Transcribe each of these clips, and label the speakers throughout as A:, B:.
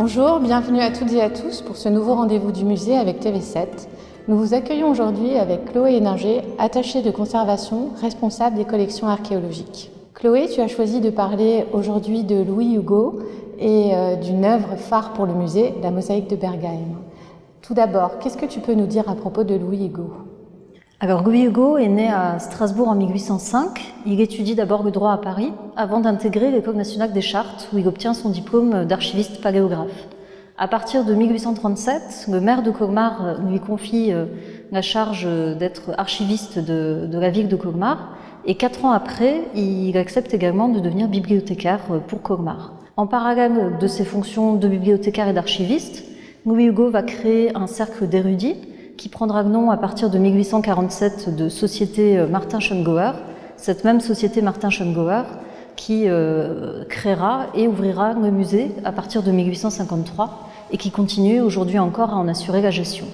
A: Bonjour, bienvenue à toutes et à tous pour ce nouveau rendez-vous du musée avec TV7. Nous vous accueillons aujourd'hui avec Chloé Héninger, attachée de conservation, responsable des collections archéologiques. Chloé, tu as choisi de parler aujourd'hui de Louis Hugo et d'une œuvre phare pour le musée, la mosaïque de Bergheim. Tout d'abord, qu'est-ce que tu peux nous dire à propos de Louis Hugo ?
B: Alors Louis Hugo est né à Strasbourg en 1805. Il étudie d'abord le droit à Paris avant d'intégrer l'École nationale des chartes où il obtient son diplôme d'archiviste paléographe. À partir de 1837, le maire de Colmar lui confie la charge d'être archiviste de la ville de Colmar et 4 ans après, il accepte également de devenir bibliothécaire pour Colmar. En parallèle de ses fonctions de bibliothécaire et d'archiviste, Louis Hugo va créer un cercle d'érudits qui prendra le nom à partir de 1847 de Société Martin Schongauer, cette même Société Martin Schongauer qui créera et ouvrira le musée à partir de 1853 et qui continue aujourd'hui encore à en assurer la gestion.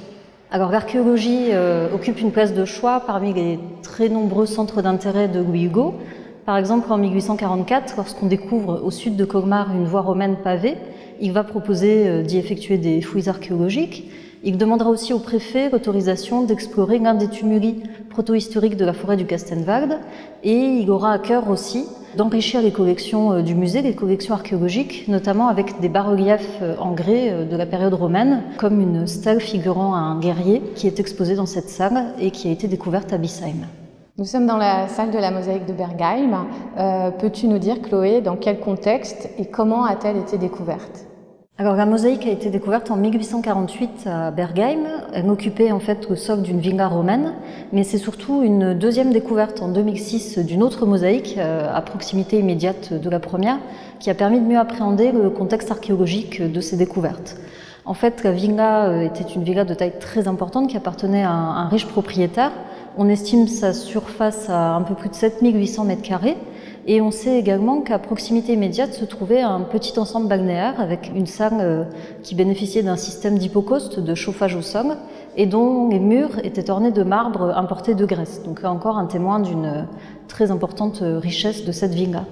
B: Alors l'archéologie occupe une place de choix parmi les très nombreux centres d'intérêt de Louis Hugo. Par exemple, en 1844, lorsqu'on découvre au sud de Colmar une voie romaine pavée, il va proposer d'y effectuer des fouilles archéologiques. Il demandera aussi au préfet l'autorisation d'explorer l'un des tumuli protohistoriques de la forêt du Castenwald et il aura à cœur aussi d'enrichir les collections du musée, les collections archéologiques, notamment avec des bas-reliefs en grès de la période romaine, comme une stèle figurant un guerrier qui est exposée dans cette salle et qui a été découverte à Bissheim.
A: Nous sommes dans la salle de la mosaïque de Bergheim. Peux-tu nous dire, Chloé, dans quel contexte et comment a-t-elle été découverte ?
B: Alors la mosaïque a été découverte en 1848 à Bergheim. Elle occupait en fait le sol d'une villa romaine, mais c'est surtout une deuxième découverte en 2006 d'une autre mosaïque à proximité immédiate de la première qui a permis de mieux appréhender le contexte archéologique de ces découvertes. En fait, la villa était une villa de taille très importante qui appartenait à un riche propriétaire. On estime sa surface à un peu plus de 7800 mètres carrés. Et on sait également qu'à proximité immédiate se trouvait un petit ensemble balnéaire avec une salle qui bénéficiait d'un système d'hypocauste de chauffage au sol et dont les murs étaient ornés de marbre importé de Grèce. Donc là encore un témoin d'une très importante richesse de cette villa.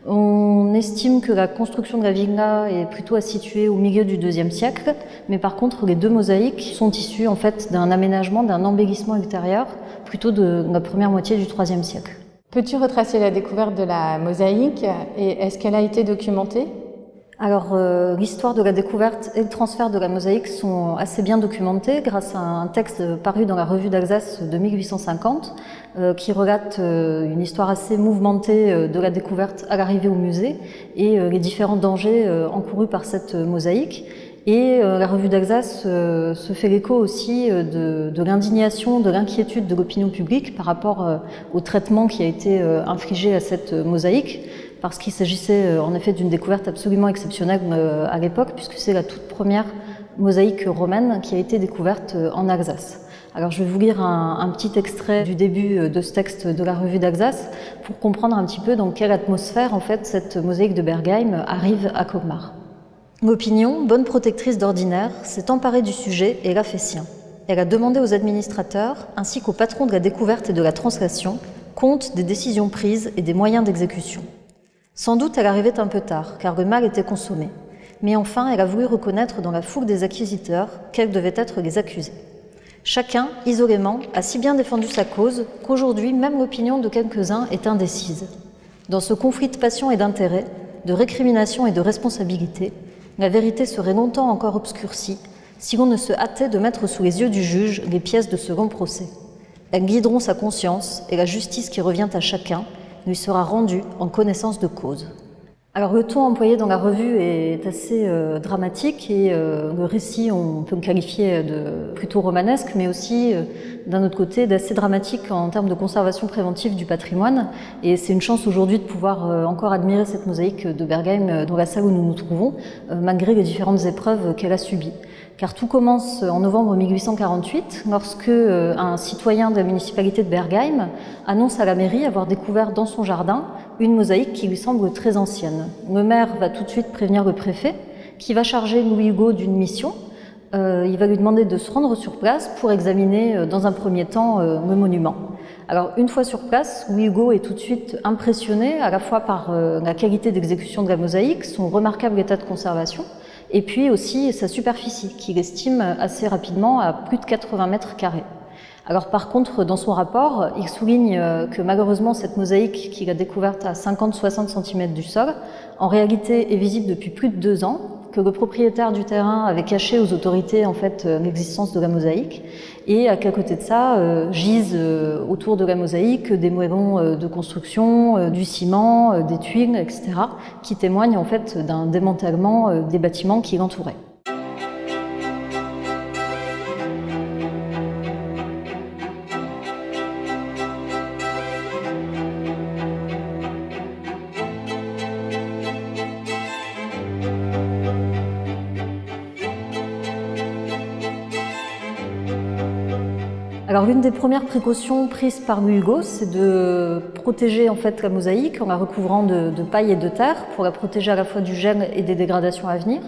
B: On estime que la construction de la villa est plutôt située au milieu du IIe siècle, mais par contre les deux mosaïques sont issues en fait d'un aménagement, d'un embellissement ultérieur, plutôt de la première moitié du IIIe siècle.
A: Peux-tu retracer la découverte de la mosaïque et est-ce qu'elle a été documentée ?
B: Alors, l'histoire de la découverte et le transfert de la mosaïque sont assez bien documentés grâce à un texte paru dans la Revue d'Alsace de 1850 qui relate une histoire assez mouvementée de la découverte à l'arrivée au musée et les différents dangers encourus par cette mosaïque. Et la Revue d'Alsace se fait l'écho aussi de l'indignation, de l'inquiétude de l'opinion publique par rapport au traitement qui a été infligé à cette mosaïque, parce qu'il s'agissait en effet d'une découverte absolument exceptionnelle à l'époque, puisque c'est la toute première mosaïque romaine qui a été découverte en Alsace. Alors je vais vous lire un petit extrait du début de ce texte de la Revue d'Alsace pour comprendre un petit peu dans quelle atmosphère en fait cette mosaïque de Bergheim arrive à Colmar. L'opinion, bonne protectrice d'ordinaire, s'est emparée du sujet et l'a fait sien. Elle a demandé aux administrateurs, ainsi qu'aux patrons de la découverte et de la translation, compte des décisions prises et des moyens d'exécution. Sans doute elle arrivait un peu tard, car le mal était consommé. Mais enfin, elle a voulu reconnaître dans la foule des acquisiteurs quels devaient être les accusés. Chacun, isolément, a si bien défendu sa cause qu'aujourd'hui, même l'opinion de quelques-uns est indécise. Dans ce conflit de passion et d'intérêt, de récrimination et de responsabilité, la vérité serait longtemps encore obscurcie si l'on ne se hâtait de mettre sous les yeux du juge les pièces de ce long procès. Elles guideront sa conscience et la justice qui revient à chacun lui sera rendue en connaissance de cause. Alors le ton employé dans la revue est assez dramatique et le récit, on peut le qualifier de plutôt romanesque, mais aussi d'un autre côté d'assez dramatique en termes de conservation préventive du patrimoine. Et c'est une chance aujourd'hui de pouvoir encore admirer cette mosaïque de Bergheim dans la salle où nous nous trouvons, malgré les différentes épreuves qu'elle a subies. Car tout commence en novembre 1848, lorsque un citoyen de la municipalité de Bergheim annonce à la mairie avoir découvert dans son jardin une mosaïque qui lui semble très ancienne. Le maire va tout de suite prévenir le préfet, qui va charger Louis Hugo d'une mission. Il va lui demander de se rendre sur place pour examiner dans un premier temps le monument. Alors une fois sur place, Louis Hugo est tout de suite impressionné à la fois par la qualité d'exécution de la mosaïque, son remarquable état de conservation, et puis aussi sa superficie, qu'il estime assez rapidement à plus de 80 mètres carrés. Alors par contre, dans son rapport, il souligne que malheureusement cette mosaïque qu'il a découverte à 50-60 cm du sol, en réalité est visible depuis plus de 2 ans, que le propriétaire du terrain avait caché aux autorités en fait l'existence de la mosaïque, et qu'à côté de ça gisent autour de la mosaïque des moellons de construction, du ciment, des tuiles, etc., qui témoignent en fait d'un démantèlement des bâtiments qui l'entouraient. Alors l'une des premières précautions prises par Louis Hugo, c'est de protéger en fait la mosaïque en la recouvrant de paille et de terre pour la protéger à la fois du gel et des dégradations à venir.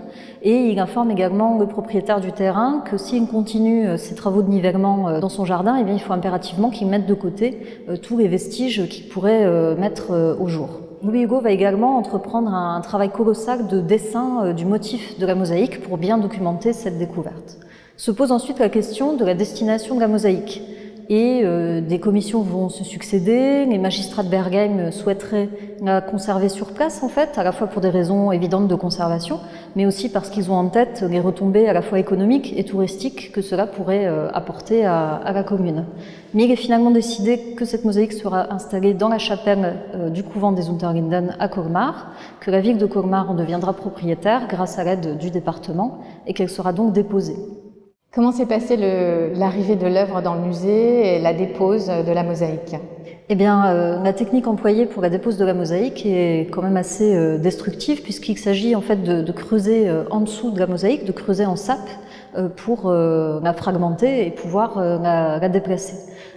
B: Et il informe également le propriétaire du terrain que s'il continue ses travaux de nivellement dans son jardin, eh bien, il faut impérativement qu'il mette de côté tous les vestiges qu'il pourrait mettre au jour. Louis Hugo va également entreprendre un travail colossal de dessin du motif de la mosaïque pour bien documenter cette découverte. Se pose ensuite la question de la destination de la mosaïque. Et des commissions vont se succéder. Les magistrats de Bergheim souhaiteraient la conserver sur place, en fait, à la fois pour des raisons évidentes de conservation, mais aussi parce qu'ils ont en tête les retombées à la fois économiques et touristiques que cela pourrait apporter à la commune. Mais il est finalement décidé que cette mosaïque sera installée dans la chapelle du couvent des Unterlinden à Colmar, que la ville de Colmar en deviendra propriétaire grâce à l'aide du département et qu'elle sera donc déposée.
A: Comment s'est passée l'arrivée de l'œuvre dans le musée et la dépose de la mosaïque?
B: Eh bien, la technique employée pour la dépose de la mosaïque est quand même assez destructive, puisqu'il s'agit en fait de creuser en dessous de la mosaïque, de creuser en sape pour la fragmenter et pouvoir la déplacer.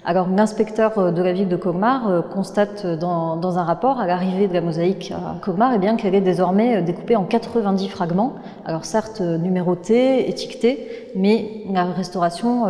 B: Alors l'inspecteur de la ville de Colmar constate dans un rapport à l'arrivée de la mosaïque à Colmar eh bien qu'elle est désormais découpée en 90 fragments, alors certes numérotés, étiquetés, mais la restauration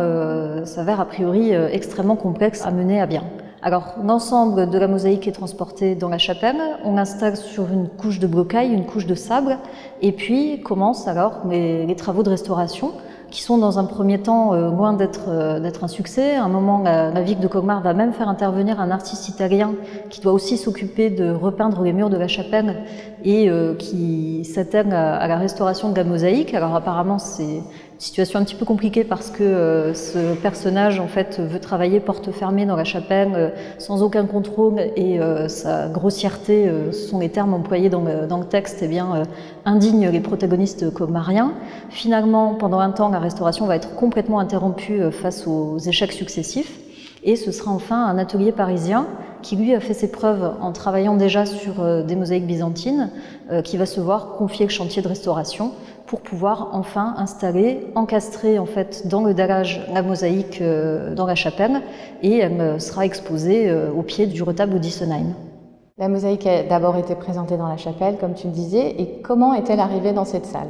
B: s'avère a priori extrêmement complexe à mener à bien. Alors l'ensemble de la mosaïque est transporté dans la chapelle, on l'installe sur une couche de brocaille, une couche de sable, et puis commencent alors les travaux de restauration, qui sont dans un premier temps loin d'être un succès. À un moment, la ville de Colmar va même faire intervenir un artiste italien qui doit aussi s'occuper de repeindre les murs de la chapelle et qui s'attelle à la restauration de la mosaïque. Alors apparemment, c'est une situation un petit peu compliquée parce que ce personnage en fait veut travailler porte fermée dans la chapelle sans aucun contrôle et sa grossièreté, ce sont les termes employés dans le texte, eh bien indigne les protagonistes colmariens. Finalement, pendant un temps, la restauration va être complètement interrompue face aux échecs successifs et ce sera enfin un atelier parisien qui lui a fait ses preuves en travaillant déjà sur des mosaïques byzantines qui va se voir confier le chantier de restauration pour pouvoir enfin installer, encastrer en fait dans le dallage la mosaïque dans la chapelle et elle sera exposée au pied du retable d'Issenheim.
A: La mosaïque a d'abord été présentée dans la chapelle, comme tu le disais, et comment est-elle arrivée dans cette salle?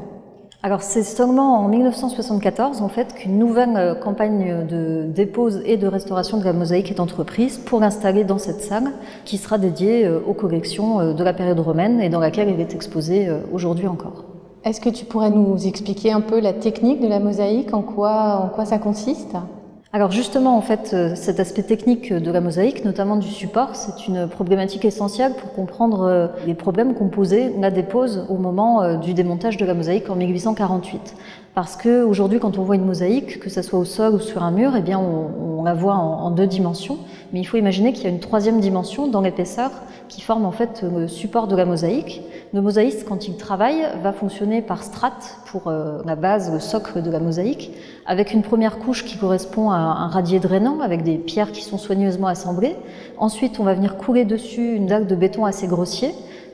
B: Alors c'est seulement en 1974 en fait qu'une nouvelle campagne de dépose et de restauration de la mosaïque est entreprise pour l'installer dans cette salle qui sera dédiée aux collections de la période romaine et dans laquelle elle est exposée aujourd'hui encore.
A: Est-ce que tu pourrais nous expliquer un peu la technique de la mosaïque, en quoi ça consiste?
B: Alors justement, en fait, cet aspect technique de la mosaïque, notamment du support, c'est une problématique essentielle pour comprendre les problèmes qu'ont posés la dépose au moment du démontage de la mosaïque en 1848. Parce qu'aujourd'hui, quand on voit une mosaïque, que ce soit au sol ou sur un mur, eh bien, on la voit en 2 dimensions. Mais il faut imaginer qu'il y a une 3e dimension dans l'épaisseur qui forme en fait le support de la mosaïque. Le mosaïste, quand il travaille, va fonctionner par strates pour la base, le socle de la mosaïque, avec une première couche qui correspond à un radier drainant avec des pierres qui sont soigneusement assemblées. Ensuite, on va venir couler dessus une dalle de béton assez grossier,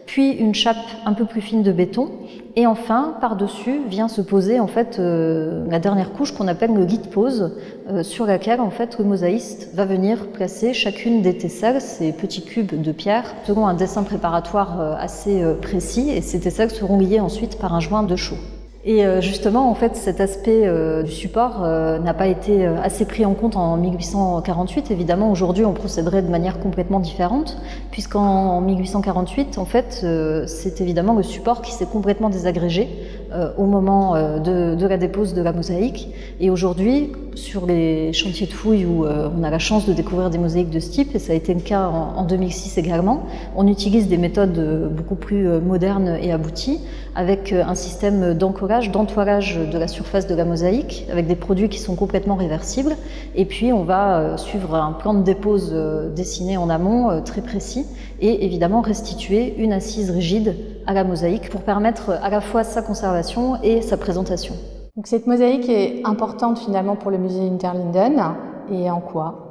B: puis une chape un peu plus fine de béton, et enfin, par-dessus, vient se poser en fait la dernière couche qu'on appelle le lit de pose, sur laquelle en fait le mosaïste va venir placer chacune des tesselles, ces petits cubes de pierre, selon un dessin préparatoire assez précis, et ces tesselles seront liées ensuite par un joint de chaux. Et justement, en fait, cet aspect du support n'a pas été assez pris en compte en 1848. Évidemment, aujourd'hui, on procéderait de manière complètement différente, puisqu'en 1848, en fait, c'est évidemment le support qui s'est complètement désagrégé au moment de la dépose de la mosaïque. Et aujourd'hui, sur les chantiers de fouilles où on a la chance de découvrir des mosaïques de ce type, et ça a été le cas en 2006 également, on utilise des méthodes beaucoup plus modernes et abouties, avec un système d'encollage, d'entoilage de la surface de la mosaïque, avec des produits qui sont complètement réversibles. Et puis on va suivre un plan de dépose dessiné en amont, très précis, et évidemment restituer une assise rigide à la mosaïque pour permettre à la fois sa conservation et sa présentation.
A: Donc cette mosaïque est importante finalement pour le musée Interlinden, et en quoi ?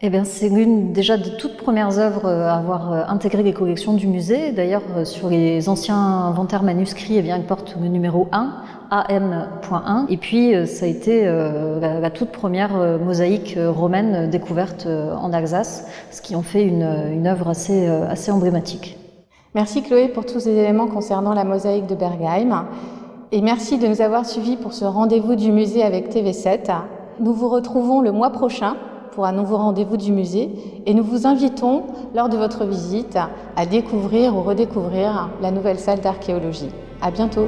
B: Eh bien, c'est l'une déjà des toutes premières œuvres à avoir intégré les collections du musée. D'ailleurs, sur les anciens inventaires manuscrits, eh bien, elle porte le numéro 1, AM.1. Et puis, ça a été la toute première mosaïque romaine découverte en Alsace, ce qui en fait une œuvre assez emblématique.
A: Merci Chloé pour tous ces éléments concernant la mosaïque de Bergheim. Et merci de nous avoir suivis pour ce rendez-vous du musée avec TV7. Nous vous retrouvons le mois prochain pour un nouveau rendez-vous du musée et nous vous invitons, lors de votre visite, à découvrir ou redécouvrir la nouvelle salle d'archéologie. À bientôt.